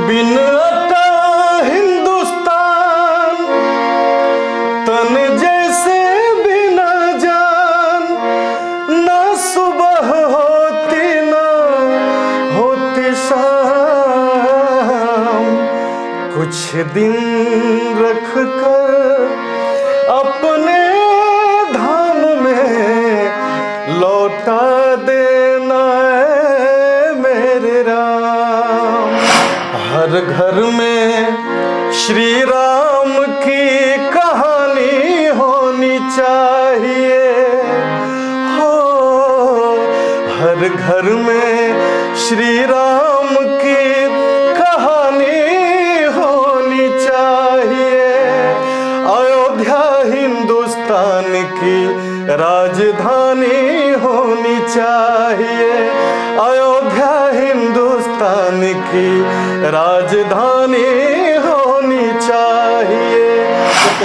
बिन अता हिंदुस्तान तन जैसे बिना जान, ना सुबह होती ना होती शाम। कुछ दिन रख कर अपने धाम में लौटा देना है मेरे राम। हर घर में श्री राम की कहानी होनी चाहिए हो। हर घर में श्री राम की कहानी होनी चाहिए। अयोध्या हिंदुस्तान की राजधानी होनी चाहिए। अयोध्या हिंदुस्तान की राजधानी होनी चाहिए।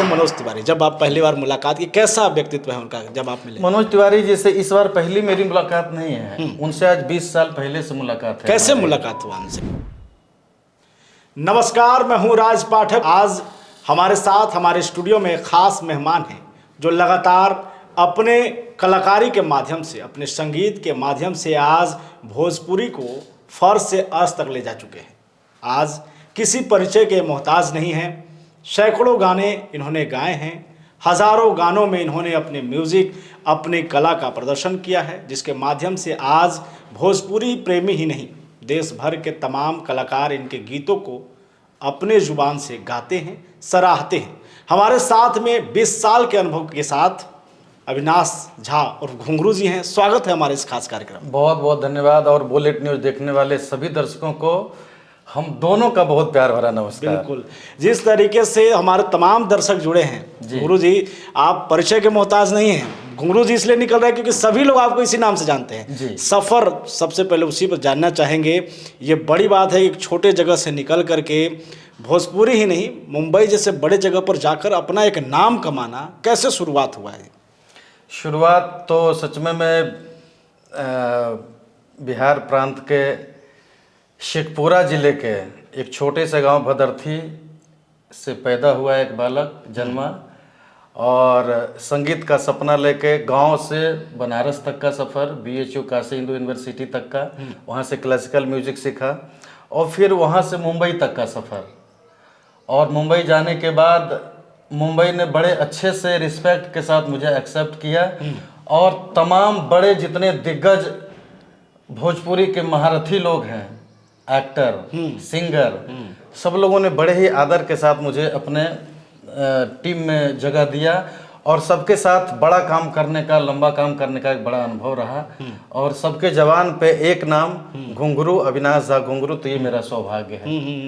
मनोज तिवारी, जब आप पहली बार मुलाकात की, कैसा व्यक्तित्व है उनका जब आप मिले? मनोज तिवारी जी से इस बार पहली मेरी मुलाकात नहीं है, उनसे आज 20 साल पहले से मुलाकात है। कैसे मुलाकात हुआ उनसे? नमस्कार, मैं हूं राज पाठक। आज हमारे साथ हमारे स्टूडियो में खास मेहमान हैं जो लगातार अपने कलाकारी के माध्यम से, अपने संगीत के माध्यम से आज भोजपुरी को फर्श से अर्श तक ले जा चुके हैं। आज किसी परिचय के मोहताज नहीं हैं। सैकड़ों गाने इन्होंने गाए हैं, हजारों गानों में इन्होंने अपने म्यूज़िक, अपनी कला का प्रदर्शन किया है, जिसके माध्यम से आज भोजपुरी प्रेमी ही नहीं, देश भर के तमाम कलाकार इनके गीतों को अपने जुबान से गाते हैं, सराहते हैं। हमारे साथ में 20 साल के अनुभव के साथ अविनाश झा और घुंघरू जी हैं। स्वागत है हमारे इस खास कार्यक्रम में। बहुत बहुत धन्यवाद। और बुलेट न्यूज़ देखने वाले सभी दर्शकों को हम दोनों का बहुत प्यार भरा नमस्कार। बिल्कुल, जिस तरीके से हमारे तमाम दर्शक जुड़े हैं, घुंघरू जी आप परिचय के मोहताज नहीं हैं। घुंघरू जी इसलिए निकल रहे हैं क्योंकि सभी लोग आपको इसी नाम से जानते हैं। सफ़र सबसे पहले उसी पर जानना चाहेंगे। ये बड़ी बात है, एक छोटे जगह से निकल करके भोजपुरी ही नहीं, मुंबई जैसे बड़े जगह पर जाकर अपना एक नाम कमाना, कैसे शुरुआत हुआ है? शुरुआत तो सच में मैं बिहार प्रांत के शेखपुरा ज़िले के एक छोटे से गांव भदरथी से पैदा हुआ एक बालक जन्मा, और संगीत का सपना लेके गांव से बनारस तक का सफ़र, BHU काशी हिंदू यूनिवर्सिटी तक का, वहां से क्लासिकल म्यूज़िक सीखा, और फिर वहां से मुंबई तक का सफ़र। और मुंबई जाने के बाद मुंबई ने बड़े अच्छे से रिस्पेक्ट के साथ मुझे एक्सेप्ट किया, और तमाम बड़े जितने दिग्गज भोजपुरी के महारथी लोग हैं, एक्टर, सिंगर, सब लोगों ने बड़े ही आदर के साथ मुझे अपने टीम में जगह दिया, और सबके साथ बड़ा काम करने का, लंबा काम करने का एक बड़ा अनुभव रहा। और सबके जवान पे एक नाम घुंघरू, अविनाश झा घुंघरू, तो ये मेरा सौभाग्य है।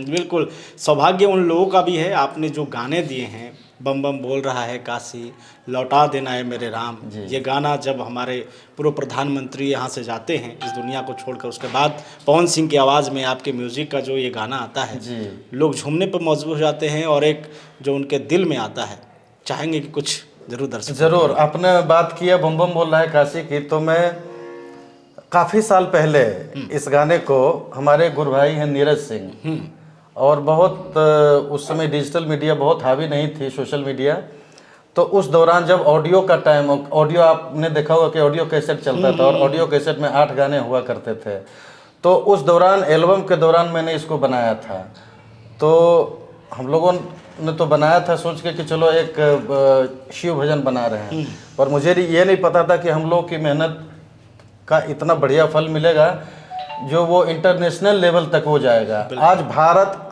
बिल्कुल, सौभाग्य उन लोगों का भी है। आपने जो गाने दिए हैं, बम बम बोल रहा है काशी, लौटा देना है मेरे राम, ये गाना जब हमारे पूर्व प्रधानमंत्री यहाँ से जाते हैं इस दुनिया को छोड़कर, उसके बाद पवन सिंह की आवाज़ में आपके म्यूज़िक का जो ये गाना आता है, लोग झूमने पर मजबूर हो जाते हैं, और एक जो उनके दिल में आता है, चाहेंगे कि कुछ जरूर दर्शक। जरूर। आपने बात किया बम बम बोल रहा है काशी की, तो मैं काफ़ी साल पहले इस गाने को, हमारे गुरु भाई हैं नीरज सिंह, और बहुत उस समय डिजिटल मीडिया बहुत हावी नहीं थी, सोशल मीडिया, तो उस दौरान जब ऑडियो का टाइम, ऑडियो आपने देखा होगा कि ऑडियो कैसेट चलता था, और ऑडियो कैसेट में 8 गाने हुआ करते थे, तो उस दौरान एल्बम के दौरान मैंने इसको बनाया था। तो हम लोगों ने तो बनाया था सोच के कि चलो एक शिव भजन बना रहे हैं, पर मुझे ये नहीं पता था कि हम लोग की मेहनत का इतना बढ़िया फल मिलेगा, जो वो इंटरनेशनल लेवल तक हो जाएगा। आज भारत,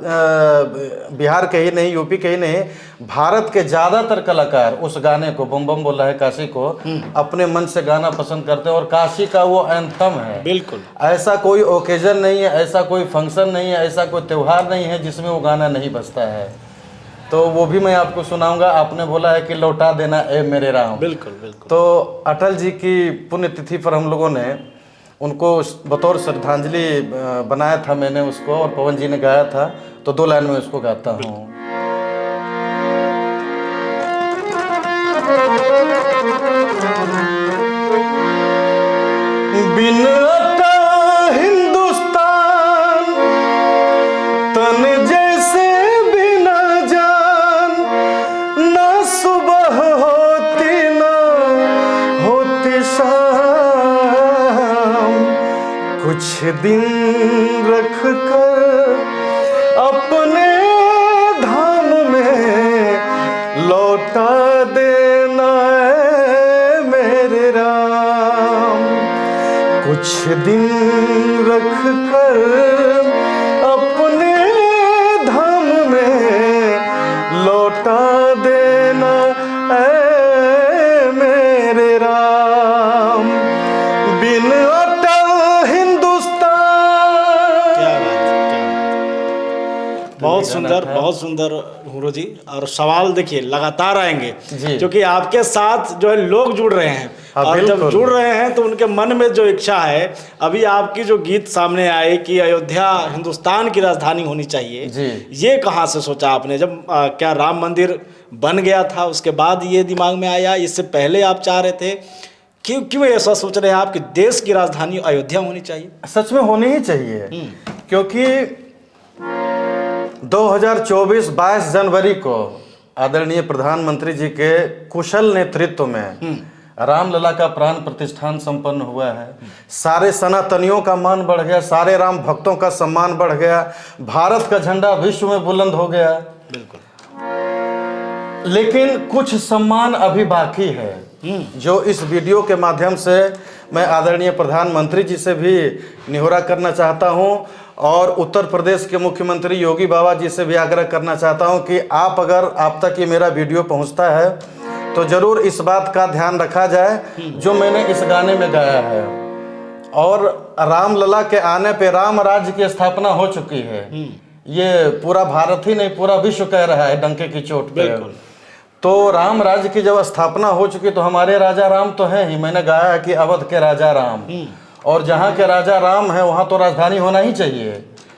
बिहार के ही नहीं, यूपी के ही नहीं, भारत के ज़्यादातर कलाकार उस गाने को, बम बम बोल रहा है काशी को, अपने मन से गाना पसंद करते हैं, और काशी का वो एंथम है। बिल्कुल, ऐसा कोई ओकेजन नहीं है, ऐसा कोई फंक्शन नहीं है, ऐसा कोई त्यौहार नहीं है जिसमें वो गाना नहीं बजता है। तो वो भी मैं आपको सुनाऊंगा। आपने बोला है कि लौटा देना ए मेरे राम। बिल्कुल बिल्कुल। तो अटल जी की पुण्यतिथि पर हम लोगों ने उनको बतौर श्रद्धांजलि बनाया था मैंने उसको, और पवन जी ने गाया था, तो 2 लाइन में उसको गाता हूँ। बिन अता कुछ दिन रख कर अपने धाम में लौटा देना है मेरे राम। कुछ दिन रख कर अपने धाम में लौटा देना है मेरे राम। बिन अटल हिंदुस्तान। क्या बात है, क्या बात है। बहुत सुंदर गुरु जी। और सवाल देखिए लगातार आएंगे जी। क्योंकि आपके साथ जो है लोग जुड़ रहे हैं। हाँ, और जब बिल्कुल। जुड़ रहे हैं तो उनके मन में जो इच्छा है, अभी आपकी जो गीत सामने आए कि अयोध्या हिंदुस्तान की राजधानी होनी चाहिए जी। ये कहाँ से सोचा आपने? जब क्या राम मंदिर बन गया था उसके बाद ये दिमाग में आया, इससे पहले आप चाह रहे थे? क्यों क्यों ऐसा सोच रहे हैं आप कि देश की राजधानी अयोध्या होनी चाहिए? सच में होनी ही चाहिए, क्योंकि 2024 22 जनवरी को आदरणीय प्रधानमंत्री जी के कुशल नेतृत्व में रामलला का प्राण प्रतिष्ठान संपन्न हुआ है। सारे सनातनियों का मान बढ़ गया, सारे राम भक्तों का सम्मान बढ़ गया, भारत का झंडा विश्व में बुलंद हो गया। बिल्कुल। लेकिन कुछ सम्मान अभी बाकी है, जो इस वीडियो के माध्यम से मैं आदरणीय प्रधानमंत्री जी से भी निहोरा करना चाहता हूं और उत्तर प्रदेश के मुख्यमंत्री योगी बाबा जी से भी आग्रह करना चाहता हूं कि आप तक ये मेरा वीडियो पहुंचता है तो ज़रूर इस बात का ध्यान रखा जाए जो मैंने इस गाने में गाया है। और रामलला के आने पे राम राज्य की स्थापना हो चुकी है। ये पूरा भारत ही नहीं, पूरा विश्व कह रहा है डंके की चोट पे। तो राम राज्य की जब स्थापना हो चुकी तो हमारे राजा राम तो हैं ही। मैंने गाया है कि अवध के राजा राम, और जहाँ के राजा राम है वहाँ तो राजधानी होना ही चाहिए।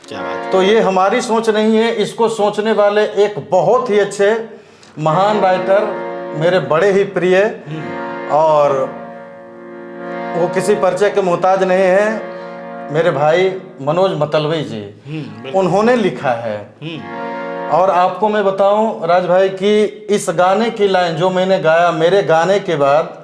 क्या बात। तो ये हमारी सोच नहीं है, इसको सोचने वाले एक बहुत ही अच्छे महान राइटर, मेरे बड़े ही प्रिय, और वो किसी परिचय के मोहताज नहीं है, मेरे भाई मनोज मतलबी जी, उन्होंने लिखा है। और आपको मैं बताऊं राज भाई कि इस गाने की लाइन जो मैंने गाया, मेरे गाने के बाद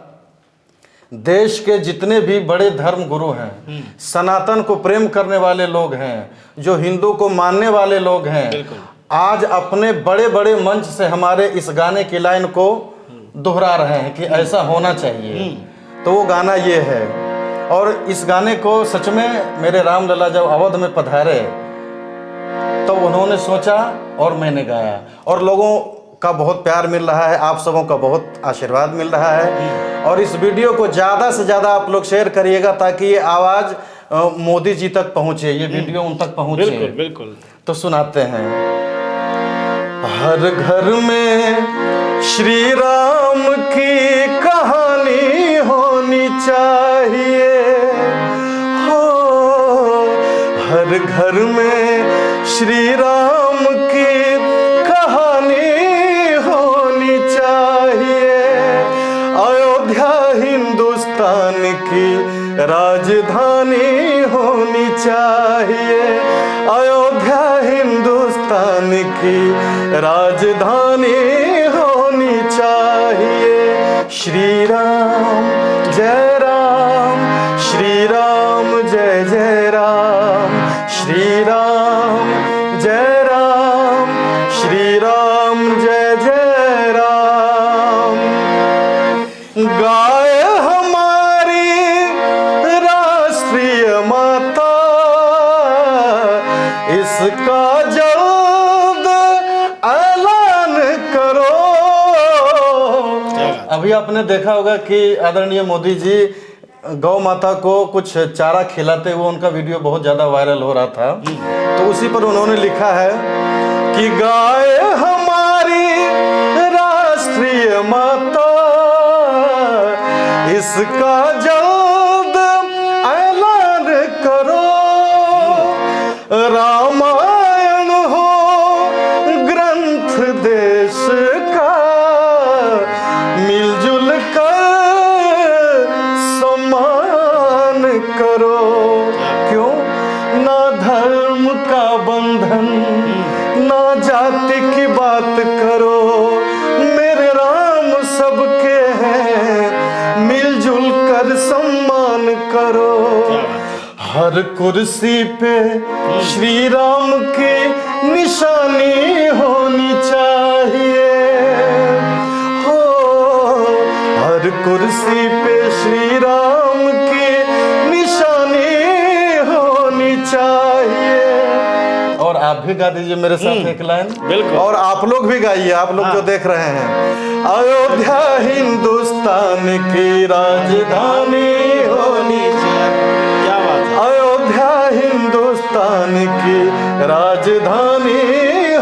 देश के जितने भी बड़े धर्म गुरु हैं, सनातन को प्रेम करने वाले लोग हैं, जो हिंदू को मानने वाले लोग हैं, आज अपने बड़े बड़े मंच से हमारे इस गाने की लाइन को दोहरा रहे हैं कि ऐसा होना चाहिए। तो वो गाना ये है। और इस गाने को सच में मेरे रामलला जब अवध में पधारे तो उन्होंने सोचा और मैंने गाया, और लोगों का बहुत प्यार मिल रहा है, आप सबों का बहुत आशीर्वाद मिल रहा है। और इस वीडियो को ज़्यादा से ज़्यादा आप लोग शेयर करिएगा ताकि ये आवाज़ मोदी जी तक पहुँचे, ये वीडियो उन तक पहुँचे। बिल्कुल बिल्कुल। तो सुनाते हैं। हर घर में श्री राम की कहानी होनी चाहिए हो, हर घर में श्री राम की कहानी होनी चाहिए। अयोध्या हिंदुस्तान की राजधानी होनी चाहिए। अयोध्या हिंदुस्तान की राजधानी होनी चाहिए। श्री राम जय राम, श्री राम जय जय राम, श्री राम जय राम, श्री राम जय जय राम। गाय हमारी राष्ट्रीय माता, इसका जल्द ऐलान करो। अभी आपने देखा होगा कि आदरणीय मोदी जी गौ माता को कुछ चारा खिलाते हुए उनका वीडियो बहुत ज़्यादा वायरल हो रहा था। तो उसी पर उन्होंने लिखा है कि गाय हमारी राष्ट्रीय माता, इसका जल्द ऐलान करो। रामायण हो ग्रंथ देश का, मिलजुल कर सम्मान करो। क्यों? ना धर्म का बंधन, ना जाति की बात करो, मेरे राम सबके हैं, मिलजुल कर सम्मान करो। हर कुर्सी पे श्री राम की निशानी होनी चाहिए हो, हर कुर्सी पे श्री राम की निशानी होनी चाहिए। और आप भी गा दीजिए मेरे साथ एक लाइन। बिल्कुल। और आप लोग भी गाइए, आप लोग जो देख रहे हैं। अयोध्या हिंदुस्तान की राजधानी होनी चाहिए। क्या बात है, अयोध्या हिंदुस्तान की राजधानी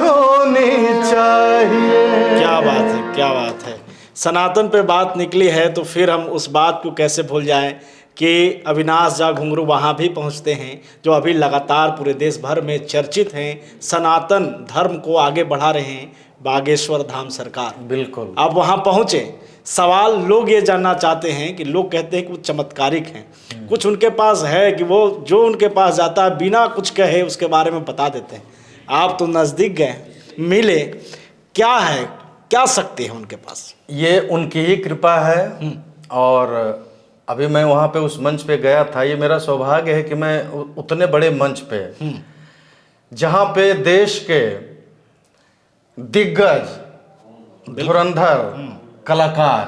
होनी चाहिए। क्या बात है, क्या बात है। सनातन पे बात निकली है तो फिर हम उस बात को कैसे भूल जाएं कि अविनाश झा घुंघरू वहाँ भी पहुँचते हैं, जो अभी लगातार पूरे देश भर में चर्चित हैं, सनातन धर्म को आगे बढ़ा रहे हैं, बागेश्वर धाम सरकार। बिल्कुल। अब वहाँ पहुँचे, सवाल लोग ये जानना चाहते हैं कि लोग कहते हैं कि वो चमत्कारिक हैं, कुछ उनके पास है कि वो जो उनके पास जाता है बिना कुछ कहे उसके बारे में बता देते हैं। आप तो नज़दीक गए, मिले, क्या है, क्या शक्ति है उनके पास? ये उनकी ही कृपा है। और अभी मैं वहाँ पे उस मंच पे गया था। ये मेरा सौभाग्य है कि मैं उतने बड़े मंच पे, जहाँ पे देश के दिग्गज धुरंधर कलाकार,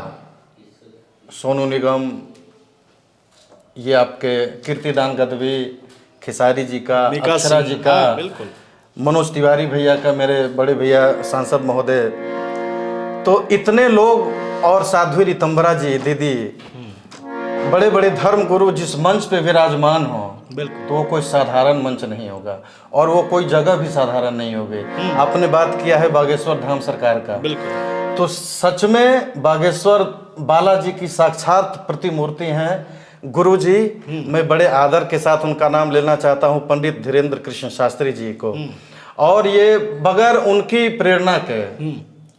सोनू निगम, ये आपके कीर्तिदान गदवी, खेसारी जी का, अक्षरा जी का, बिल्कुल, मनोज तिवारी भैया का, मेरे बड़े भैया सांसद महोदय, तो इतने लोग, और साध्वी रितंबरा जी दीदी, बड़े बड़े धर्म गुरु जिस मंच पे विराजमान हो, बिल्कुल, तो वो कोई साधारण मंच नहीं होगा और वो कोई जगह भी साधारण नहीं होगी। आपने बात किया है बागेश्वर धाम सरकार का, बिल्कुल, तो सच में बागेश्वर बालाजी की साक्षात प्रतिमूर्ति हैं गुरु जी। मैं बड़े आदर के साथ उनका नाम लेना चाहता हूं, पंडित धीरेन्द्र कृष्ण शास्त्री जी को। और ये बगैर उनकी प्रेरणा के,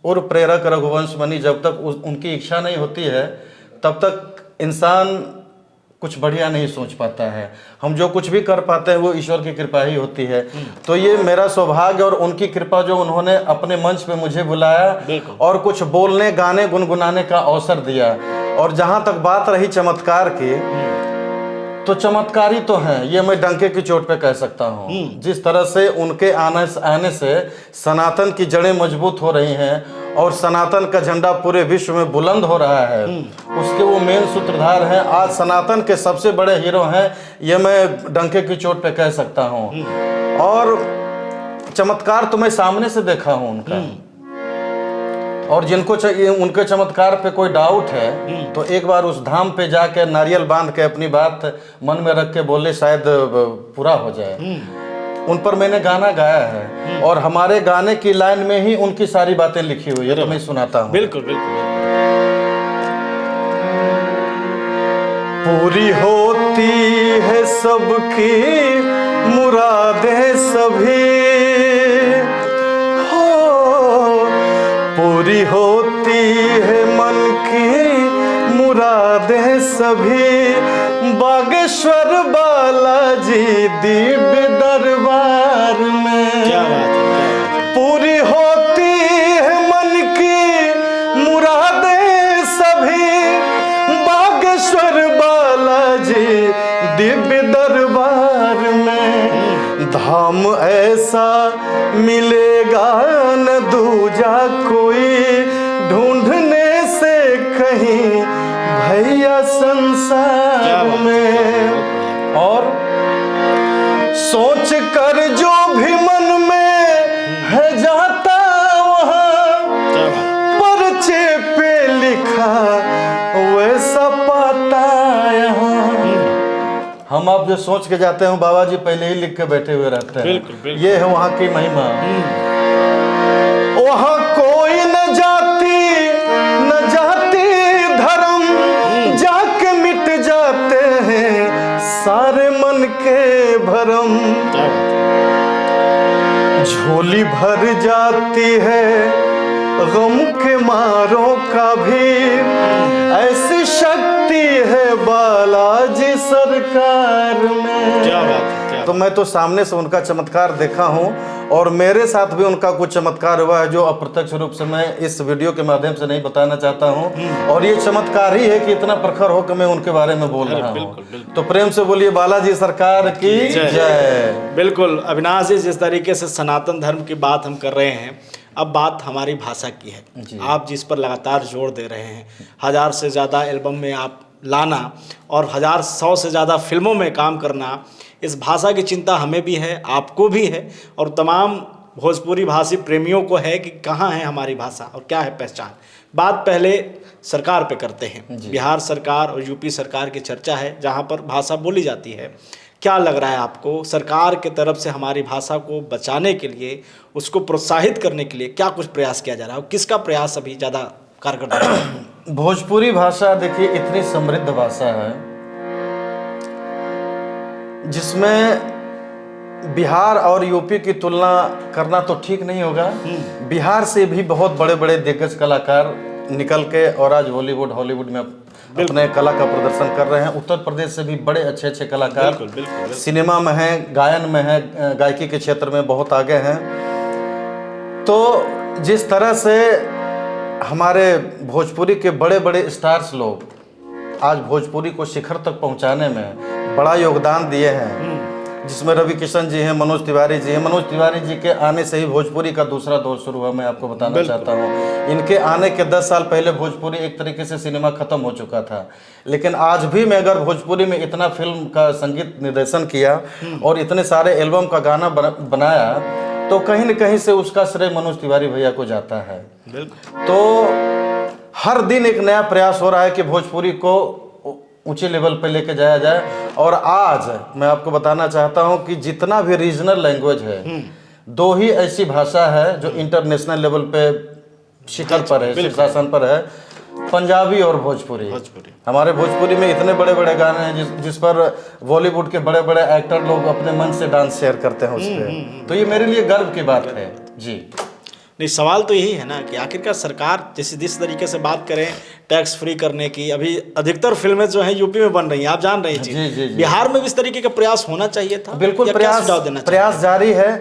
और प्रेरक रघुवंश मणि, जब तक उनकी इच्छा नहीं होती है तब तक इंसान कुछ बढ़िया नहीं सोच पाता है। हम जो कुछ भी कर पाते हैं वो ईश्वर की कृपा ही होती है। तो ये मेरा सौभाग्य और उनकी कृपा, जो उन्होंने अपने मंच पे मुझे बुलाया और कुछ बोलने, गाने, गुनगुनाने का अवसर दिया। और जहाँ तक बात रही चमत्कार की, तो चमत्कारी तो हैं, ये मैं डंके की चोट पे कह सकता हूँ। जिस तरह से उनके आने से सनातन की जड़ें मजबूत हो रही हैं और सनातन का झंडा पूरे विश्व में बुलंद हो रहा है, उसके वो मेन सूत्रधार हैं। आज सनातन के सबसे बड़े हीरो हैं, ये मैं डंके की चोट पे कह सकता हूँ। और चमत्कार तो मैं सामने से देखा हूँ उनका। और जिनको उनके चमत्कार पे कोई डाउट है तो एक बार उस धाम पे जाके नारियल बांध के अपनी बात मन में रख के बोले, शायद पूरा हो जाए। उन पर मैंने गाना गाया है और हमारे गाने की लाइन में ही उनकी सारी बातें लिखी हुई है, तो मैं सुनाता हूँ। बिल्कुल, बिल्कुल। पूरी होती है सबकी मुरादें सभी हो, पूरी होती है मन की मुरादें सभी, बागेश्वर बालाजी दिव्य दरबार में। क्या बात है, पूरी होती है मन की मुरादें सभी, बागेश्वर बालाजी दिव्य दरबार में। धाम ऐसा मिलेगा न दूजा कोई, ढूंढने से कहीं भैया संसार में। और सोच कर जो भी मन में है जाता वहाँ, पर्चे पे लिखा वैसा पाता यहाँ। हम आप जो सोच के जाते हैं बाबा जी पहले ही लिख के बैठे हुए रहते हैं। बिल्कुल, बिल्कुल। ये है वहाँ की महिमा। वहाँ कोई न जाति धर्म, जाके मिट जाते हैं सारे मन के भरम। झोली भर जाती है गम के मारों का भी, ऐसी शक्ति है बालाजी सरकार में। क्या बात है, क्या तो मैं तो सामने से उनका चमत्कार देखा हूँ और मेरे साथ भी उनका कुछ चमत्कार हुआ है जो अप्रत्यक्ष रूप से मैं इस वीडियो के माध्यम से नहीं बताना चाहता हूँ। और ये चमत्कार ही है कि इतना प्रखर होकर मैं उनके बारे में बोल रहा हूँ। तो प्रेम से बोलिए बालाजी सरकार की जय। बिल्कुल अविनाश जी, जिस तरीके से सनातन धर्म की बात हम कर रहे हैं, अब बात हमारी भाषा की है। आप जिस पर लगातार जोर दे रहे हैं, 1000 से ज़्यादा एल्बम में आप लाना और 100 से ज़्यादा फिल्मों में काम करना, इस भाषा की चिंता हमें भी है, आपको भी है और तमाम भोजपुरी भाषी प्रेमियों को है कि कहाँ है हमारी भाषा और क्या है पहचान। बात पहले सरकार पे करते हैं। बिहार सरकार और यूपी सरकार की चर्चा है जहाँ पर भाषा बोली जाती है। क्या लग रहा है आपको, सरकार के तरफ से हमारी भाषा को बचाने के लिए, उसको प्रोत्साहित करने के लिए क्या कुछ प्रयास किया जा रहा है और किसका प्रयास अभी ज़्यादा कारगर है? भोजपुरी भाषा देखिए इतनी समृद्ध भाषा है जिसमें बिहार और यूपी की तुलना करना तो ठीक नहीं होगा। बिहार से भी बहुत बड़े बड़े दिग्गज कलाकार निकल के और आज बॉलीवुड हॉलीवुड में अपने कला का प्रदर्शन कर रहे हैं। उत्तर प्रदेश से भी बड़े अच्छे अच्छे कलाकार सिनेमा में हैं, गायन में हैं, गायकी के क्षेत्र में बहुत आगे हैं। तो जिस तरह से हमारे भोजपुरी के बड़े बड़े स्टार्स लोग आज भोजपुरी को शिखर तक पहुंचाने में बड़ा योगदान दिए हैं, जिसमें रवि किशन जी हैं, मनोज तिवारी जी हैं। मनोज तिवारी जी के आने से ही भोजपुरी का दूसरा दौर शुरू हुआ, मैं आपको बताना चाहता हूँ। इनके आने के 10 साल पहले भोजपुरी एक तरीके से सिनेमा खत्म हो चुका था, लेकिन आज भी मैं अगर भोजपुरी में इतना फिल्म का संगीत निर्देशन किया और इतने सारे एल्बम का गाना बनाया तो कहीं न कहीं से उसका श्रेय मनोज तिवारी भैया को जाता है। तो हर दिन एक नया प्रयास हो रहा है कि भोजपुरी को ऊंचे लेवल पे लेके जाया जाए। और आज मैं आपको बताना चाहता हूं कि जितना भी रीजनल लैंग्वेज है, 2 ही ऐसी भाषा है जो इंटरनेशनल लेवल पे शिखर पर है, शीर्षासन पर है, पंजाबी और भोजपुरी। हमारे भोजपुरी में इतने बड़े बड़े गाने हैं जिस पर बॉलीवुड के बड़े बड़े एक्टर लोग अपने मन से डांस शेयर करते हैं उस पर। तो ये मेरे लिए गर्व की बात है जी। नहीं, सवाल तो यही है ना कि आखिरकार सरकार जैसे जिस तरीके से बात करें टैक्स फ्री करने की, अभी अधिकतर फिल्में जो हैं यूपी में बन रही हैं, आप जान रहे हैं। बिहार में भी इस तरीके का प्रयास होना चाहिए था। बिल्कुल प्रयास जारी है।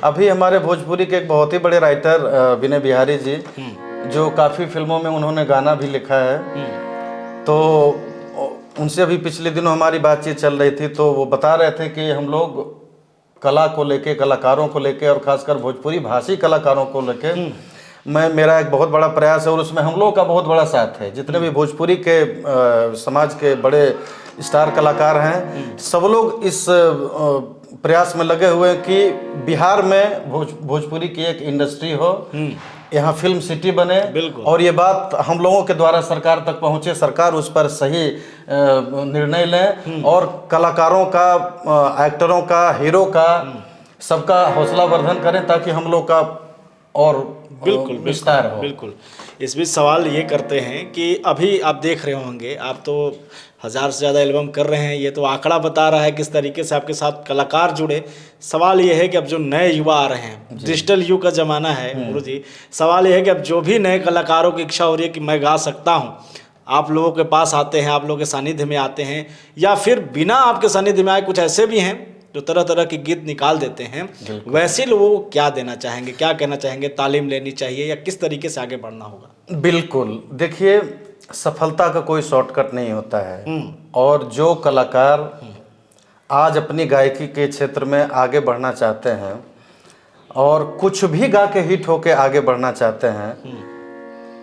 अभी हमारे भोजपुरी के एक बहुत ही बड़े राइटर विनय बिहारी जी, जो काफ़ी फिल्मों में उन्होंने गाना भी लिखा है, तो उनसे अभी पिछले दिनों हमारी बातचीत चल रही थी तो वो बता रहे थे कि हम लोग कला को लेके, कलाकारों को लेके और खासकर भोजपुरी भाषी कलाकारों को लेके मेरा एक बहुत बड़ा प्रयास है और उसमें हम लोगों का बहुत बड़ा साथ है। जितने भी भोजपुरी के समाज के बड़े स्टार कलाकार हैं, सब लोग इस प्रयास में लगे हुए हैं कि बिहार में भोजपुरी की एक इंडस्ट्री हो, यहाँ फिल्म सिटी बने और ये बात हम लोगों के द्वारा सरकार तक पहुँचे, सरकार उस पर सही निर्णय लें और कलाकारों का, एक्टरों का, हीरो का, सबका हौसला वर्धन करें ताकि हम लोग का और विस्तार हो। बिल्कुल। इस बीच सवाल ये करते हैं कि अभी आप देख रहे होंगे, आप तो 1000 से ज़्यादा एल्बम कर रहे हैं, ये तो आंकड़ा बता रहा है किस तरीके से आपके साथ कलाकार जुड़े। सवाल ये है कि अब जो नए युवा आ रहे हैं, डिजिटल युग का ज़माना है गुरु जी, सवाल ये है कि अब जो भी नए कलाकारों की इच्छा हो रही है कि मैं गा सकता हूँ, आप लोगों के पास आते हैं, आप लोगों के सानिध्य में आते हैं, या फिर बिना आपके सानिध्य में आए कुछ ऐसे भी हैं जो तरह तरह के गीत निकाल देते हैं, वैसे लोगों को क्या देना चाहेंगे, क्या कहना चाहेंगे? तालीम लेनी चाहिए या किस तरीके से आगे बढ़ना होगा? बिल्कुल, देखिए सफलता का कोई शॉर्टकट नहीं होता है और जो कलाकार आज अपनी गायकी के क्षेत्र में आगे बढ़ना चाहते हैं और कुछ भी गा के हिट होके आगे बढ़ना चाहते हैं,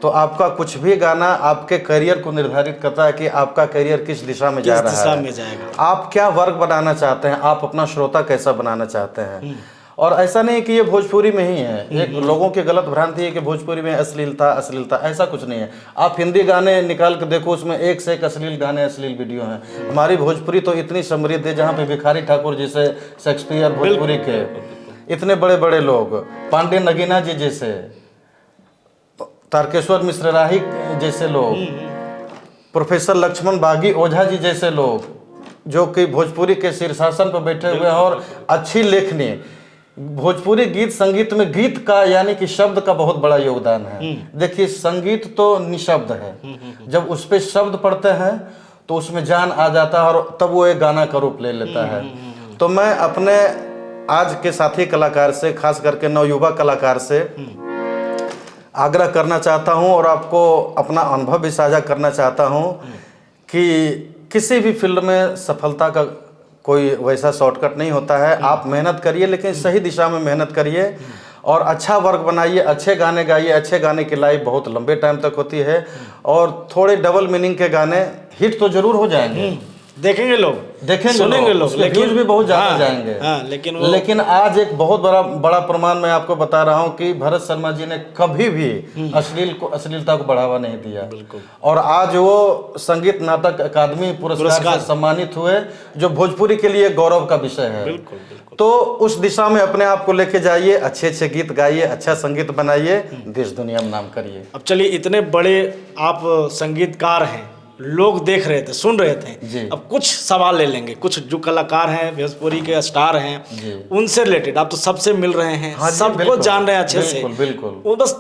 तो आपका कुछ भी गाना आपके करियर को निर्धारित करता है कि आपका करियर किस दिशा में जा रहा है, आप क्या वर्क बनाना चाहते हैं, आप अपना श्रोता कैसा बनाना चाहते हैं। और ऐसा नहीं कि ये भोजपुरी में ही है, एक लोगों की गलत भ्रांति है कि भोजपुरी में अश्लीलता, ऐसा कुछ नहीं है। आप हिंदी गाने निकाल के देखो, उसमें एक से एक अश्लील गाने, अश्लील वीडियो हैं। हमारी भोजपुरी तो इतनी समृद्ध है, जहाँ पे भिखारी ठाकुर जैसे, शेक्सपियर भोजपुरी के इतने बड़े बड़े लोग, पांडे नगीना जी जैसे, तारकेश्वर मिश्र राही जैसे लोग, प्रोफेसर लक्ष्मण बागी ओझा जी जैसे लोग, जो कि भोजपुरी के शीर्षासन पर बैठे हुए हैं और अच्छी लेखनी। भोजपुरी गीत संगीत में गीत का यानी कि शब्द का बहुत बड़ा योगदान है। देखिए संगीत तो निशब्द है, जब उस पर शब्द पढ़ते हैं तो उसमें जान आ जाता है और तब वो एक गाना का रूप ले लेता है। तो मैं अपने आज के साथी कलाकार से, खास करके नवयुवा कलाकार से आग्रह करना चाहता हूं और आपको अपना अनुभव भी साझा करना चाहता हूं कि किसी भी फील्ड में सफलता का कोई वैसा शॉर्टकट नहीं होता है। आप मेहनत करिए, लेकिन सही दिशा में मेहनत करिए और अच्छा वर्क बनाइए, अच्छे गाने गाइए। अच्छे गाने की लाइफ बहुत लंबे टाइम तक होती है और थोड़े डबल मीनिंग के गाने हिट तो जरूर हो जाएंगे, देखेंगे लोग, सुनेंगे लोग, लेकिन भी बहुत ज़्यादा जाएंगे। लेकिन आज एक बहुत बड़ा प्रमाण मैं आपको बता रहा हूं कि भरत शर्मा जी ने कभी भी अश्लीलता को बढ़ावा नहीं दिया। बिल्कुल। और आज वो संगीत नाटक अकादमी पुरस्कार से सम्मानित हुए, जो भोजपुरी के लिए गौरव का विषय है। बिल्कुल, बिल्कुल। तो उस दिशा में अपने आप को लेके जाइए, अच्छे अच्छे गीत गाइए, अच्छा संगीत बनाइए, देश दुनिया में नाम करिए। अब चलिए, इतने बड़े आप संगीतकार हैं, लोग देख रहे थे, सुन रहे थे, अब कुछ सवाल ले लेंगे। कुछ जो कलाकार हैं, भोजपुरी के स्टार हैं, उनसे रिलेटेड आप तो सबसे मिल रहे हैं। हाँ, सबको जान रहे हैं अच्छे से। बिल्कुल। वो बस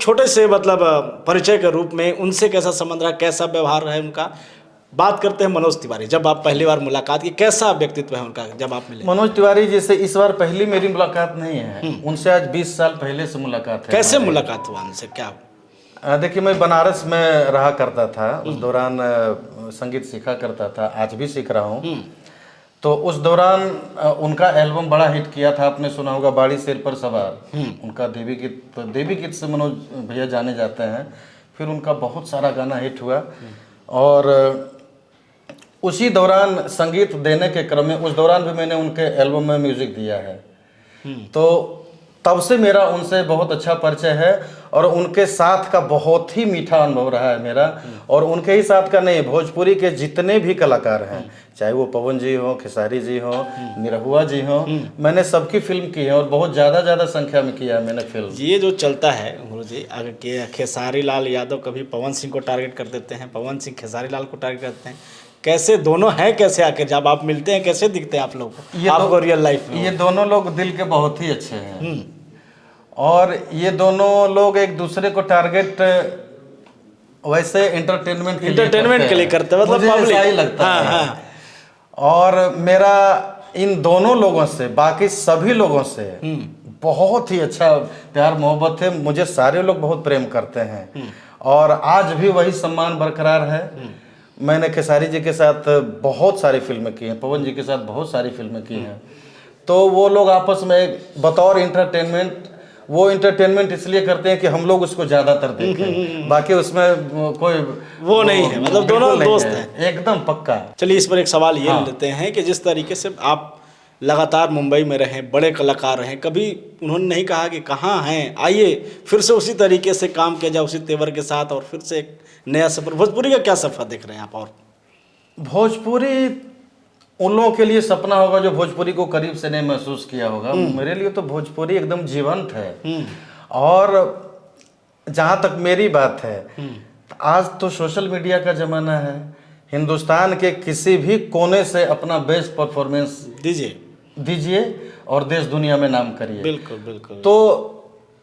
छोटे से मतलब परिचय के रूप में उनसे कैसा संबंध रहा, कैसा व्यवहार है उनका। बात करते हैं मनोज तिवारी। जब आप पहली बार मुलाकात की, कैसा व्यक्तित्व है उनका जब आप मिले? मनोज तिवारी जी से इस बार पहली मेरी मुलाकात नहीं है, उनसे आज 20 साल पहले से मुलाकात है। कैसे मुलाकात हुआ उनसे, क्या? देखिए, मैं बनारस में रहा करता था, उस दौरान संगीत सीखा करता था, आज भी सीख रहा हूँ। तो उस दौरान उनका एल्बम बड़ा हिट किया था, आपने सुना होगा, बाड़ी शेर पर सवार। उनका देवी गीत से मनोज भैया जाने जाते हैं। फिर उनका बहुत सारा गाना हिट हुआ और उसी दौरान संगीत देने के क्रम में, उस दौरान भी मैंने उनके एल्बम में म्यूजिक दिया है। तो तब से मेरा उनसे बहुत अच्छा परिचय है और उनके साथ का बहुत ही मीठा अनुभव रहा है मेरा। और उनके ही साथ का नहीं, भोजपुरी के जितने भी कलाकार हैं, चाहे वो पवन जी हो, खेसारी जी हो, निरहुआ जी हो, मैंने सबकी फिल्म की है और बहुत ज़्यादा संख्या में किया है मैंने फिल्म। ये जो चलता है गुरु जी, अगर खेसारी लाल यादव कभी पवन सिंह को टारगेट कर देते हैं, पवन सिंह खेसारी लाल को टारगेट करते हैं, कैसे दोनों हैं, कैसे आकर जब आप मिलते हैं कैसे दिखते हैं आप लोग आपको रियल लाइफ में? ये दोनों लोग दिल के बहुत ही अच्छे हैं और ये दोनों लोग एक दूसरे को टारगेट वैसे एंटरटेनमेंट के लिए करते हैं, मतलब मुझे ऐसा ही लगता है। हाँ। और मेरा इन दोनों लोगों से, बाकी सभी लोगों से बहुत ही अच्छा प्यार मोहब्बत है। मुझे सारे लोग बहुत प्रेम करते हैं और आज भी वही सम्मान बरकरार है। मैंने खेसारी जी के साथ बहुत सारी फिल्में की हैं, पवन जी के साथ बहुत सारी फिल्में की हैं। तो वो लोग आपस में बतौर इंटरटेनमेंट, वो इंटरटेनमेंट इसलिए करते हैं कि हम लोग उसको ज़्यादातर देखें, बाकी उसमें कोई वो नहीं है, मतलब दोनों दोस्त हैं एकदम पक्का। चलिए, इस पर एक सवाल ये लेते हैं कि जिस तरीके से आप लगातार मुंबई में रहें, बड़े कलाकार रहें, कभी उन्होंने नहीं कहा कि कहाँ हैं, आइए फिर से उसी तरीके से काम किया जाए, उसी तेवर के साथ, और फिर से एक नया सफर? भोजपुरी का क्या सफर देख रहे हैं आप? और भोजपुरी उन लोगों के लिए सपना होगा जो भोजपुरी को करीब से नहीं महसूस किया होगा। मेरे लिए तो भोजपुरी एकदम जीवंत है। और जहाँ तक मेरी बात है, आज तो सोशल मीडिया का ज़माना है, हिंदुस्तान के किसी भी कोने से अपना बेस्ट परफॉर्मेंस दीजिए और देश दुनिया में नाम करिए। बिल्कुल बिल्कुल। तो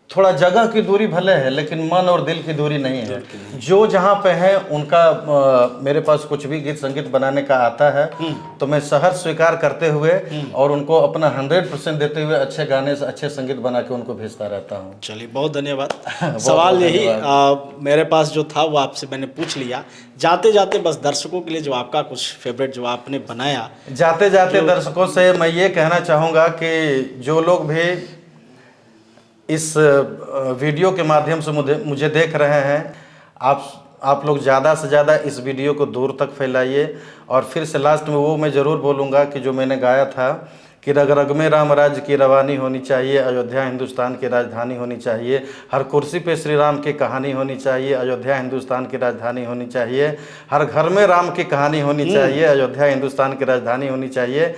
थोड़ा जगह की दूरी भले है, लेकिन मन और दिल की दूरी नहीं है। जो जहाँ पे है उनका, मेरे पास कुछ भी गीत संगीत बनाने का आता है तो मैं सहर्ष स्वीकार करते हुए और उनको अपना 100% देते हुए अच्छे गाने से अच्छे संगीत बना के उनको भेजता रहता हूँ। चलिए, बहुत धन्यवाद। सवाल यही मेरे पास जो था वो आपसे मैंने पूछ लिया। जाते जाते बस दर्शकों के लिए जो आपका कुछ फेवरेट जो आपने बनाया, जाते जाते दर्शकों से मैं ये कहना चाहूँगा कि जो लोग भी इस वीडियो के माध्यम से मुझे देख रहे हैं, आप लोग ज़्यादा से ज़्यादा इस वीडियो को दूर तक फैलाइए। और फिर से लास्ट में वो मैं ज़रूर बोलूँगा कि जो मैंने गाया था कि रग रग में राम राज्य की रवानी होनी चाहिए, अयोध्या हिंदुस्तान की राजधानी होनी चाहिए, हर कुर्सी पे श्री राम की कहानी होनी चाहिए, अयोध्या हिंदुस्तान की राजधानी होनी चाहिए, हर घर में राम की कहानी होनी चाहिए, अयोध्या हिंदुस्तान की राजधानी होनी चाहिए।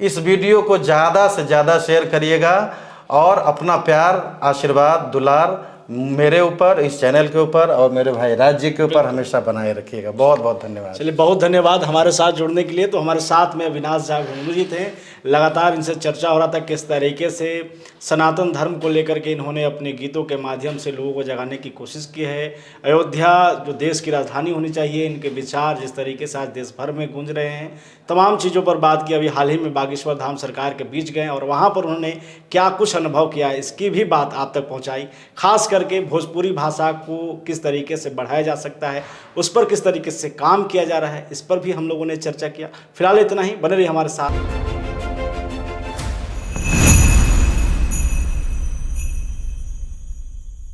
इस वीडियो को ज़्यादा से ज़्यादा शेयर करिएगा और अपना प्यार, आशीर्वाद, दुलार मेरे ऊपर, इस चैनल के ऊपर और मेरे भाई राज जी के ऊपर हमेशा बनाए रखिएगा। बहुत बहुत धन्यवाद। चलिए, बहुत धन्यवाद हमारे साथ जुड़ने के लिए। तो हमारे साथ में अविनाश झा घुंगरू जी थे, लगातार इनसे चर्चा हो रहा था किस तरीके से सनातन धर्म को लेकर के इन्होंने अपने गीतों के माध्यम से लोगों को जगाने की कोशिश की है। अयोध्या जो देश की राजधानी होनी चाहिए, इनके विचार जिस तरीके से आज देश भर में गूंज रहे हैं, तमाम चीज़ों पर बात की। अभी हाल ही में बागेश्वर धाम सरकार के बीच गए और वहाँ पर उन्होंने क्या कुछ अनुभव किया, इसकी भी बात आप तक पहुँचाई। खास करके भोजपुरी भाषा को किस तरीके से बढ़ाया जा सकता है, उस पर किस तरीके से काम किया जा रहा है, इस पर भी हम लोगों ने चर्चा किया। फिलहाल इतना ही, बने रहिए हमारे साथ।